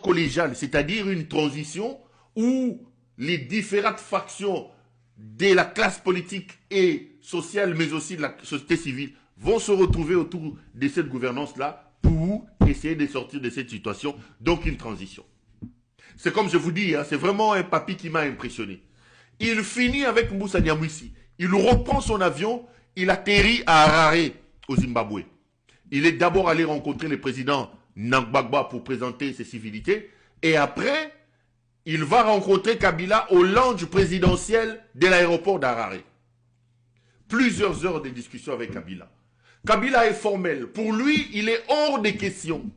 entente collégiale, c'est-à-dire une transition où les différentes factions de la classe politique et sociale, mais aussi de la société civile, vont se retrouver autour de cette gouvernance-là pour essayer de sortir de cette situation, donc une transition. C'est comme je vous dis, hein, c'est vraiment un papier qui m'a impressionné. Il finit avec Moussa Nyamwisi. Il reprend son avion, il atterrit à Harare, au Zimbabwe. Il est d'abord allé rencontrer le président Mnangagwa pour présenter ses civilités. Et après, il va rencontrer Kabila au lounge présidentiel de l'aéroport d'Harare. Plusieurs heures de discussion avec Kabila. Kabila est formel. Pour lui, il est hors des questions.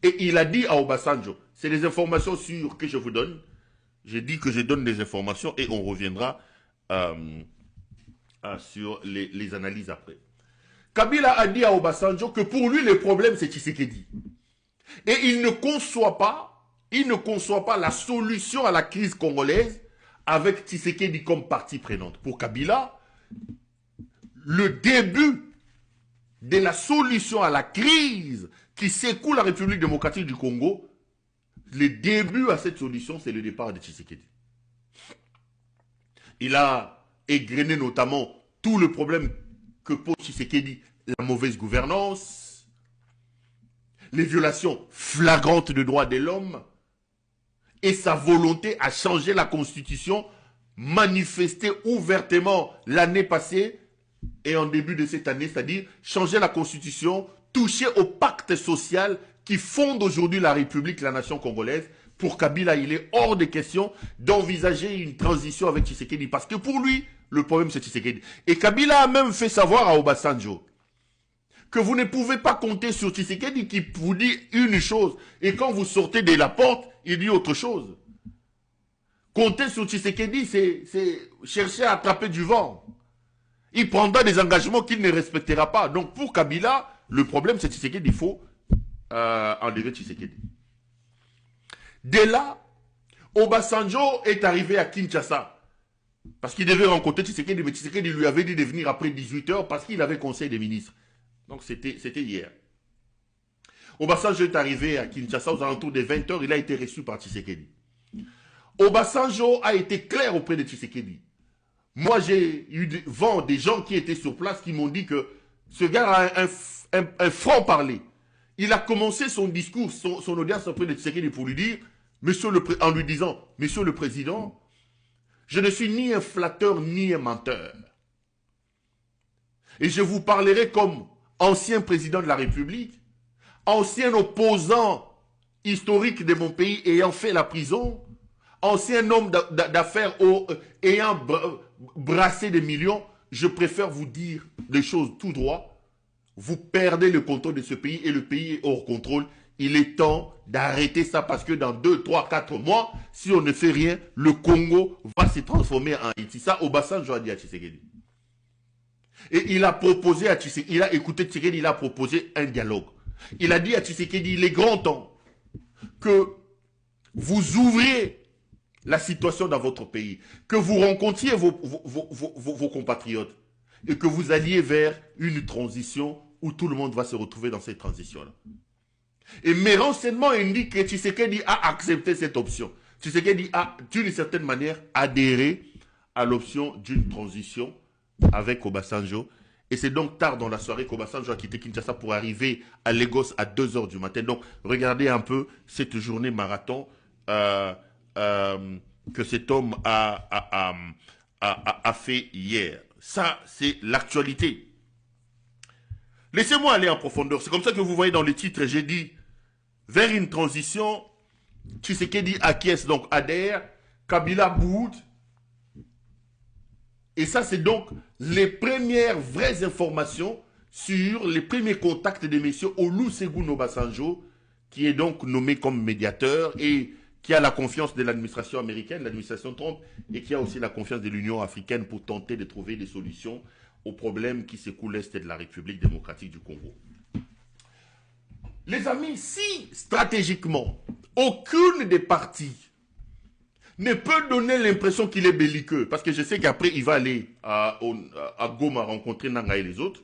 Et il a dit à Obasanjo, c'est des informations sûres que je vous donne. J'ai dit que je donne des informations et on reviendra sur les analyses après. Kabila a dit à Obasanjo que pour lui, le problème, c'est Tshisekedi. Et il ne conçoit pas la solution à la crise congolaise avec Tshisekedi comme partie prenante. Pour Kabila, le début de la solution à la crise qui secoue la République démocratique du Congo, le début à cette solution, c'est le départ de Tshisekedi. Il a égrené notamment tout le problème que pose Tshisekedi, la mauvaise gouvernance, les violations flagrantes de droits de l'homme et sa volonté à changer la constitution manifestée ouvertement l'année passée et en début de cette année, c'est-à-dire changer la constitution, toucher au pacte social qui fonde aujourd'hui la République, la nation congolaise. Pour Kabila, il est hors de question d'envisager une transition avec Tshisekedi parce que pour lui, le problème c'est Tshisekedi. Et Kabila a même fait savoir à Obasanjo que vous ne pouvez pas compter sur Tshisekedi qui vous dit une chose et quand vous sortez de la porte, il dit autre chose. Compter sur Tshisekedi, c'est chercher à attraper du vent. Il prendra des engagements qu'il ne respectera pas. Donc pour Kabila, le problème c'est Tshisekedi, il faut enlever Tshisekedi. Dès là, Obasanjo est arrivé à Kinshasa. Parce qu'il devait rencontrer Tshisekedi, mais Tshisekedi lui avait dit de venir après 18 h parce qu'il avait conseil des ministres. Donc c'était hier. Obasanjo est arrivé à Kinshasa aux alentours de 20 h, il a été reçu par Tshisekedi. Obasanjo a été clair auprès de Tshisekedi. Moi j'ai eu vent des gens qui étaient sur place qui m'ont dit que ce gars a un franc-parler. Il a commencé son discours, son audience auprès de Tshisekedi pour lui dire, en lui disant, Monsieur le Président, je ne suis ni un flatteur ni un menteur. Et je vous parlerai comme ancien président de la République, ancien opposant historique de mon pays ayant fait la prison, ancien homme d'affaires ayant brassé des millions. Je préfère vous dire des choses tout droit. Vous perdez le contrôle de ce pays et le pays est hors contrôle. Il est temps d'arrêter ça parce que dans 2, 3, 4 mois, si on ne fait rien, le Congo va se transformer en Haïti. Ça, Obasanjo a dit à Tshisekedi. Et il a proposé à Tshisekedi, il a écouté Tshisekedi, il a proposé un dialogue. Il a dit à Tshisekedi, il est grand temps que vous ouvriez la situation dans votre pays, que vous rencontriez vos compatriotes et que vous alliez vers une transition où tout le monde va se retrouver dans cette transition-là. Et mes renseignements indiquent que Tshisekedi a accepté cette option. Tshisekedi a, d'une certaine manière, adhéré à l'option d'une transition avec Obasanjo. Et c'est donc tard dans la soirée qu'Obasanjo a quitté Kinshasa pour arriver à Lagos à 2 h du matin. Donc, regardez un peu cette journée marathon que cet homme a fait hier. Ça, c'est l'actualité. Laissez-moi aller en profondeur. C'est comme ça que vous voyez dans les titres, j'ai dit, vers une transition, Tshisekedi acquiesce, donc adhère, Kabila boude. Et ça, c'est donc les premières vraies informations sur les premiers contacts de M. Olusegun Obasanjo, qui est donc nommé comme médiateur et qui a la confiance de l'administration américaine, l'administration Trump, et qui a aussi la confiance de l'Union africaine pour tenter de trouver des solutions aux problèmes qui secouent l'Est de la République démocratique du Congo. Les amis, si stratégiquement, aucune des parties ne peut donner l'impression qu'il est belliqueux, parce que je sais qu'après il va aller à Goma rencontrer Nanga et les autres,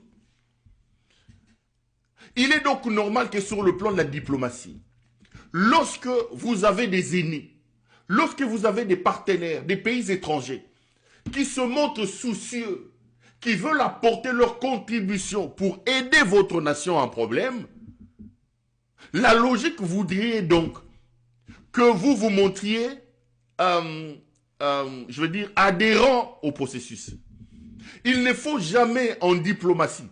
il est donc normal que sur le plan de la diplomatie, Lorsque vous avez des ennemis, lorsque vous avez des partenaires, des pays étrangers, qui se montrent soucieux, qui veulent apporter leur contribution pour aider votre nation en problème, la logique voudrait donc que vous vous montriez, je veux dire, adhérent au processus. Il ne faut jamais en diplomatie,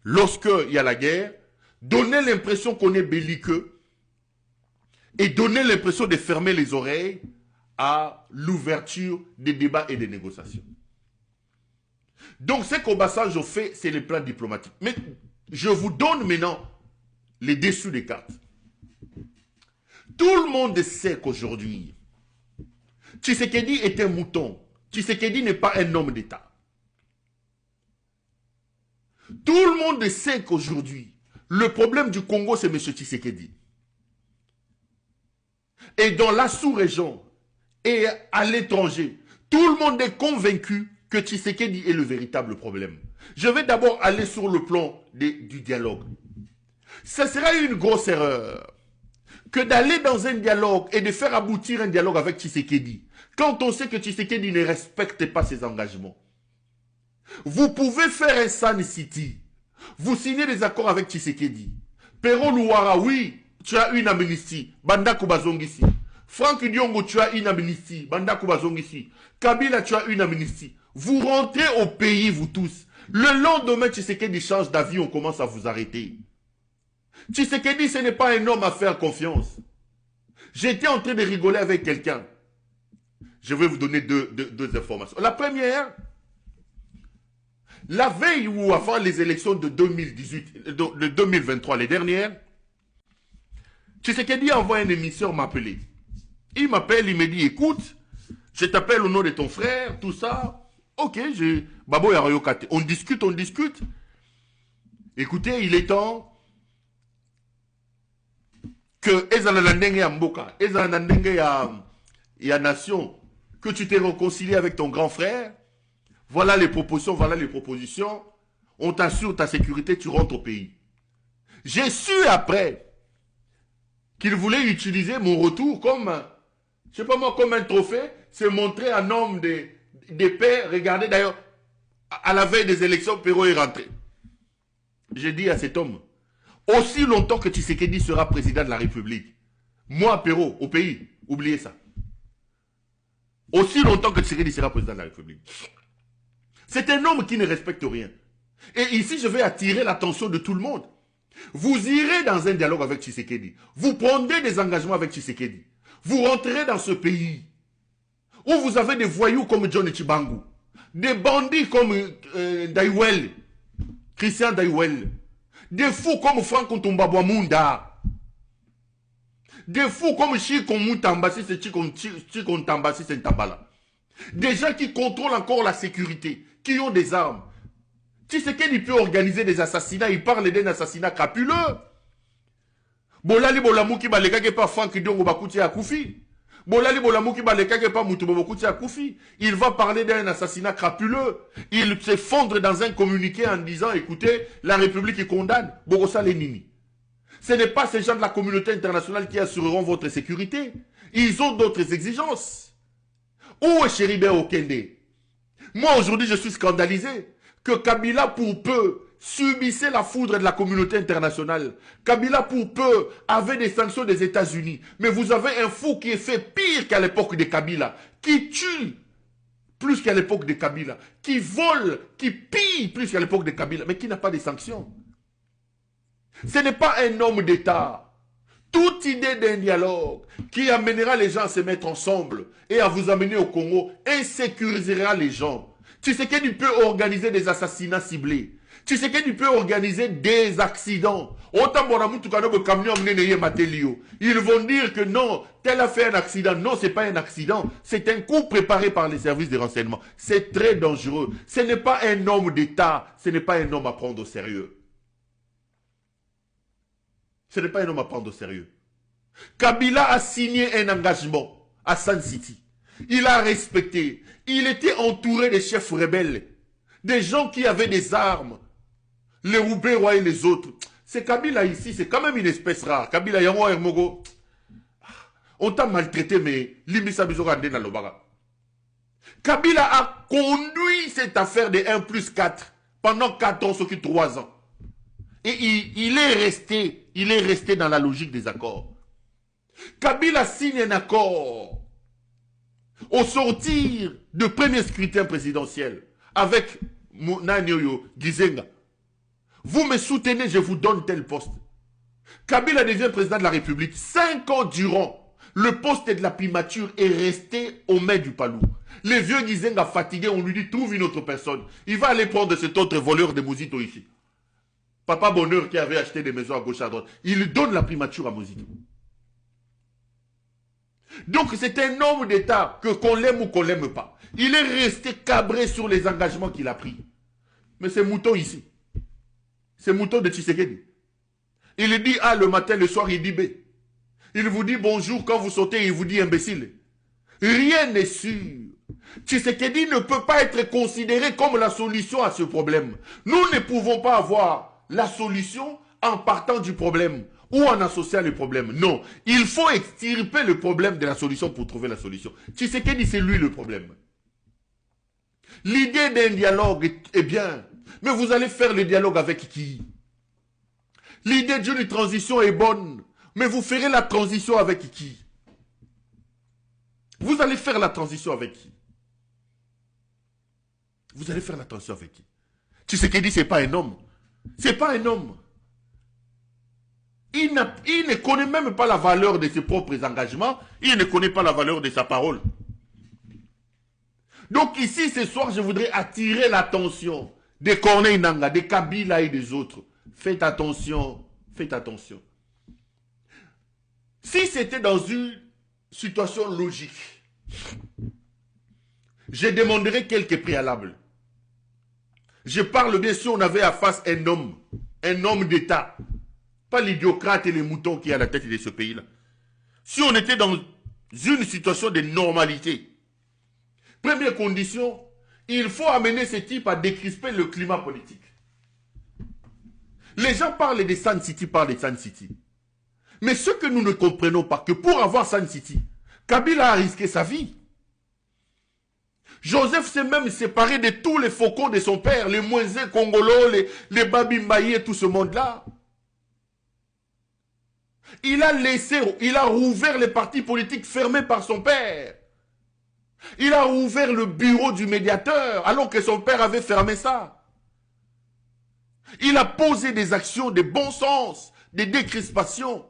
lorsqu'il y a la guerre, donner l'impression qu'on est belliqueux et donner l'impression de fermer les oreilles à l'ouverture des débats et des négociations. Donc ce qu'Obasanjo fait, c'est le plan diplomatique. Mais je vous donne maintenant les dessous des cartes. Tout le monde sait qu'aujourd'hui, Tshisekedi est un mouton. Tshisekedi n'est pas un homme d'État. Tout le monde sait qu'aujourd'hui, le problème du Congo, c'est M. Tshisekedi. Et dans la sous-région et à l'étranger, tout le monde est convaincu que Tshisekedi est le véritable problème. Je vais d'abord aller sur le plan du dialogue. Ce serait une grosse erreur que d'aller dans un dialogue et de faire aboutir un dialogue avec Tshisekedi, quand on sait que Tshisekedi ne respecte pas ses engagements. Vous pouvez faire un Sun City, vous signez des accords avec Tshisekedi. Pero Louara, oui, tu as une amnistie, Banda Koubazongisi. Franck Diongo, tu as une amnistie, Banda Koubazongisi. Kabila, tu as une amnistie. Vous rentrez au pays, vous tous. Le lendemain, Tshisekedi change d'avis, on commence à vous arrêter. Tshisekedi, ce n'est pas un homme à faire confiance. J'étais en train de rigoler avec quelqu'un. Je vais vous donner deux informations. La première, la veille ou avant les élections de 2018, de 2023, les dernières, Tshisekedi envoie un émissaire m'appeler. Il m'appelle, il me dit, écoute, je t'appelle au nom de ton frère, tout ça. Ok, Babo Yarayokate. On discute, on discute. Écoutez, il est temps que Ezalandenge ya Mboka, Ezalandenge ya Nation, que tu t'es réconcilié avec ton grand frère. Voilà les propositions, voilà les propositions. On t'assure ta sécurité, tu rentres au pays. J'ai su après qu'il voulait utiliser mon retour comme, je sais pas moi, comme un trophée. C'est montrer un homme de paix. Regardez d'ailleurs, à la veille des élections, Perrault est rentré. J'ai dit à cet homme, aussi longtemps que Tshisekedi sera président de la République, moi, Perrault, au pays, oubliez ça. Aussi longtemps que Tshisekedi sera président de la République. C'est un homme qui ne respecte rien. Et ici, je vais attirer l'attention de tout le monde. Vous irez dans un dialogue avec Tshisekedi. Vous prendrez des engagements avec Tshisekedi. Vous rentrerez dans ce pays où vous avez des voyous comme John Chibangu, des bandits comme Daiwel, Christian Daiwel, des fous comme Franck Ntombabwa Munda, des fous comme Chikon Mutamba, si c'est Chikon Tamba, si c'est Ntabala. Des gens qui contrôlent encore la sécurité, qui ont des armes. Tshisekedi peut organiser des assassinats, il parle d'un assassinat crapuleux. Bolali Bolamouki balekake pa Franck Diongo Bakuti Akoufi. Bolali Bolamouki balekake pa Mutubo Bakuti Akoufi. Il va parler d'un assassinat crapuleux. Il s'effondre dans un communiqué en disant, écoutez, la République condamne Bogosa Lenini. Ce n'est pas ces gens de la communauté internationale qui assureront votre sécurité. Ils ont d'autres exigences. Où est Chéribé Okende? Moi aujourd'hui je suis scandalisé que Kabila pour peu subissait la foudre de la communauté internationale. Kabila pour peu avait des sanctions des États-Unis. Mais vous avez un fou qui est fait pire qu'à l'époque de Kabila, qui tue plus qu'à l'époque de Kabila, qui vole, qui pille plus qu'à l'époque de Kabila, mais qui n'a pas de sanctions. Ce n'est pas un homme d'État. Toute idée d'un dialogue qui amènera les gens à se mettre ensemble et à vous amener au Congo insécurisera les gens. Tshisekedi peut organiser des assassinats ciblés. Tshisekedi peut organiser des accidents. Ils vont dire que non, tel a fait un accident. Non, ce n'est pas un accident. C'est un coup préparé par les services de renseignement. C'est très dangereux. Ce n'est pas un homme d'État. Ce n'est pas un homme à prendre au sérieux. Ce n'est pas un homme à prendre au sérieux. Kabila a signé un engagement à Sun City. Il a respecté. Il était entouré de chefs rebelles. Des gens qui avaient des armes. Les Roubaix et les autres. C'est Kabila ici, c'est quand même une espèce rare. Kabila Yango Hermogo. On t'a maltraité, mais Limisa Bizora Ndena Lobara. Kabila a conduit cette affaire de 1+4 pendant 4 ans, ce qui 3 ans. Et il est resté dans la logique des accords. Kabila signe un accord au sortir du premier scrutin présidentiel avec Nanyoyo Gizenga. Vous me soutenez, je vous donne tel poste. Kabila devient président de la République. 5 ans durant, le poste de la primature est resté au mains du Palou. Les vieux Gizenga fatigués, on lui dit trouve une autre personne. Il va aller prendre cet autre voleur de Mozito ici. Papa Bonheur qui avait acheté des maisons à gauche à droite. Il donne la primature à Mozito. Donc c'est un homme d'État que qu'on l'aime ou qu'on l'aime pas. Il est resté cabré sur les engagements qu'il a pris. Mais c'est Mouton ici. C'est Mouton de Tshisekedi. Il dit A le matin, le soir, il dit B. Il vous dit bonjour quand vous sautez, il vous dit imbécile. Rien n'est sûr. Tshisekedi ne peut pas être considéré comme la solution à ce problème. Nous ne pouvons pas avoir la solution en partant du problème ou en associant le problème. Non, il faut extirper le problème de la solution pour trouver la solution. Tshisekedi, c'est lui le problème. L'idée d'un dialogue est bien, mais vous allez faire le dialogue avec qui? L'idée d'une transition est bonne, mais vous ferez la transition avec qui? Vous allez faire la transition avec qui? Vous allez faire la transition avec qui? Tshisekedi, ce n'est pas un homme. Ce n'est pas un homme. Il ne connaît même pas la valeur de ses propres engagements. Il ne connaît pas la valeur de sa parole. Donc ici, ce soir, je voudrais attirer l'attention des Corneille Nangaa, des Kabila et des autres. Faites attention, faites attention. Si c'était dans une situation logique, je demanderais quelques préalables. Je parle bien sûr, on avait à face un homme d'État. Pas l'idiocrate et les moutons qui est à la tête de ce pays-là. Si on était dans une situation de normalité, première condition, il faut amener ce type à décrisper le climat politique. Les gens parlent des Sun City, parlent des Sun City. Mais ce que nous ne comprenons pas, que pour avoir Sun City, Kabila a risqué sa vie. Joseph s'est même séparé de tous les faucons de son père, les Mouenzé Congolo, les Babimbaye et tout ce monde-là. Il a rouvert les partis politiques fermés par son père. Il a rouvert le bureau du médiateur, alors que son père avait fermé ça. Il a posé des actions de bon sens, des décrispations.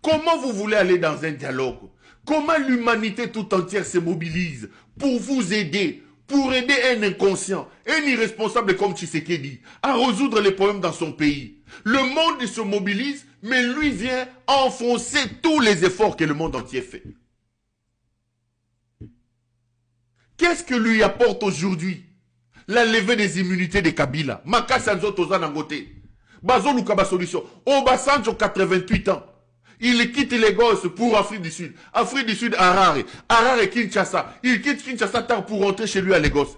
Comment vous voulez aller dans un dialogue? Comment l'humanité tout entière se mobilise pour vous aider, pour aider un inconscient, un irresponsable comme Tshisekedi, à résoudre les problèmes dans son pays? Le monde se mobilise, mais lui vient enfoncer tous les efforts que le monde entier fait. Qu'est-ce que lui apporte aujourd'hui la levée des immunités de Kabila? Makasanzo Toza Nangote. Bazo Lukaba solution. Obasanjo, 88 ans. Il quitte les gosses pour Afrique du Sud. Afrique du Sud, Harare. Harare, Kinshasa. Il quitte Kinshasa tard pour rentrer chez lui à Lagos.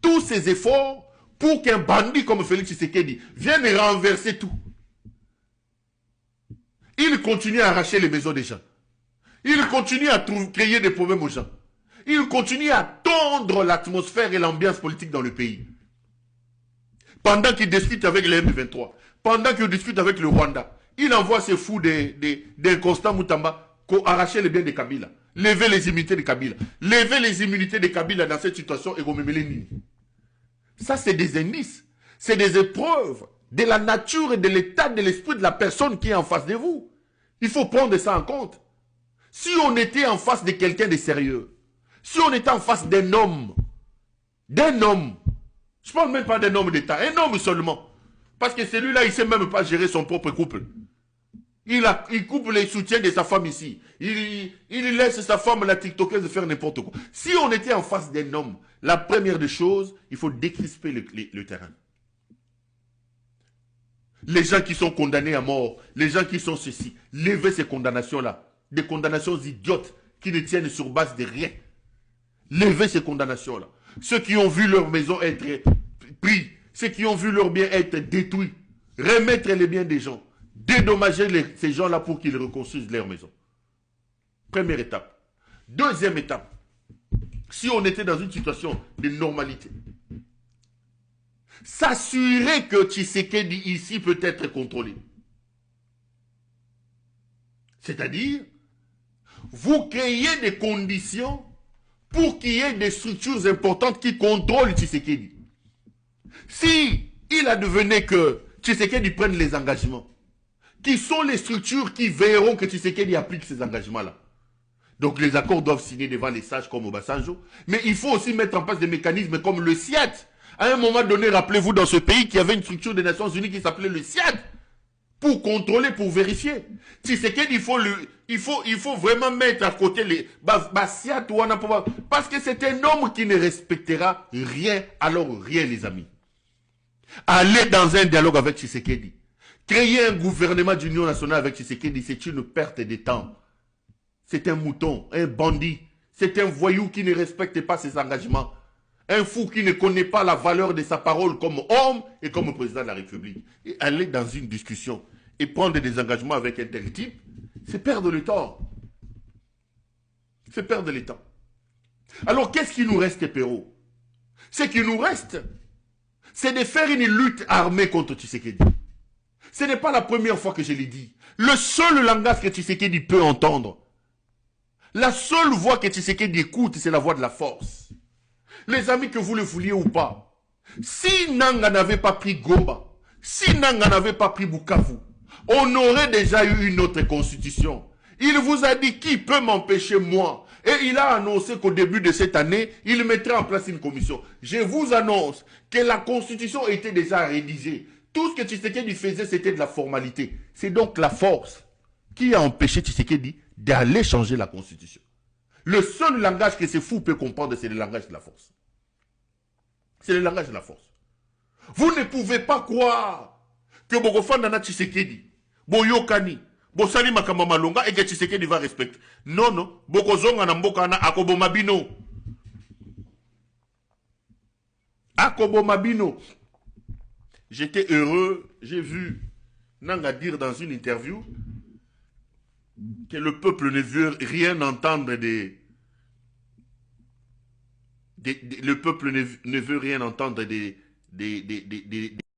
Tous ces efforts pour qu'un bandit comme Félix Tshisekedi vienne renverser tout. Il continue à arracher les maisons des gens. Il continue à créer des problèmes aux gens. Il continue à tondre l'atmosphère et l'ambiance politique dans le pays. Pendant qu'il discute avec les M23, pendant qu'il discute avec le Rwanda, il envoie ses fous d'un Constant Moutamba pour arracher les biens de Kabila. Lever les immunités de Kabila. Lever les immunités de Kabila dans cette situation et Gomemele. Ça, c'est des indices. C'est des épreuves de la nature et de l'état de l'esprit de la personne qui est en face de vous. Il faut prendre ça en compte. Si on était en face de quelqu'un de sérieux, si on était en face d'un homme, je ne parle même pas d'un homme d'État, un homme seulement. Parce que celui-là, il ne sait même pas gérer son propre couple. Il coupe les soutiens de sa femme ici. Il laisse sa femme, la TikTokeuse, faire n'importe quoi. Si on était en face d'un homme, la première des choses, il faut décrisper le terrain. Les gens qui sont condamnés à mort, les gens qui sont ceci, lever ces condamnations-là. Des condamnations idiotes qui ne tiennent sur base de rien. Lever ces condamnations-là. Ceux qui ont vu leur maison être pris, ceux qui ont vu leurs biens être détruits, remettre les biens des gens. dédommager ces gens-là pour qu'ils reconstruisent leur maison. Première étape. Deuxième étape, si on était dans une situation de normalité, s'assurer que Tshisekedi ici peut être contrôlé. C'est-à-dire, vous créez des conditions pour qu'il y ait des structures importantes qui contrôlent Tshisekedi. Si il advenait que Tshisekedi prenne les engagements, qui sont les structures qui verront que Tshisekedi applique ces engagements-là? Donc les accords doivent signer devant les sages comme Obasanjo, mais il faut aussi mettre en place des mécanismes comme le SIAD. À un moment donné, rappelez-vous dans ce pays qu'il y avait une structure des Nations Unies qui s'appelait le SIAD, pour contrôler, pour vérifier. Tshisekedi, il faut vraiment mettre à côté les SIAD, parce que c'est un homme qui ne respectera rien, alors rien les amis. Aller dans un dialogue avec Tshisekedi, créer un gouvernement d'union nationale avec Tshisekedi, c'est une perte de temps. C'est un mouton, un bandit. C'est un voyou qui ne respecte pas ses engagements. Un fou qui ne connaît pas la valeur de sa parole comme homme et comme président de la République. Et aller dans une discussion et prendre des engagements avec un tel type, c'est perdre le temps. C'est perdre le temps. Alors qu'est-ce qui nous reste, Perrault? Ce qui nous reste, c'est de faire une lutte armée contre Tshisekedi. Ce n'est pas la première fois que je l'ai dit. Le seul langage que Tshisekedi peut entendre, la seule voix que Tshisekedi écoute, c'est la voix de la force. Les amis, que vous le vouliez ou pas, si Nanga n'avait pas pris Goma, si Nanga n'avait pas pris Bukavu, on aurait déjà eu une autre constitution. Il vous a dit qui peut m'empêcher moi. Et il a annoncé qu'au début de cette année, il mettrait en place une commission. Je vous annonce que la constitution était déjà rédigée. Tout ce que Tshisekedi faisait, c'était de la formalité. C'est donc la force qui a empêché Tshisekedi d'aller changer la constitution. Le seul langage que ces fous peuvent comprendre, c'est le langage de la force. C'est le langage de la force. Vous ne pouvez pas croire que Bogofandana Tshisekedi, Boyokani, Bosali Makama Malonga et que Tshisekedi va respecter. Non, non. Bokozonga na mbokana akobo mabino. Akobo mabino. J'étais heureux, j'ai vu Nanga dire dans une interview que le peuple ne veut rien entendre le peuple ne veut rien entendre des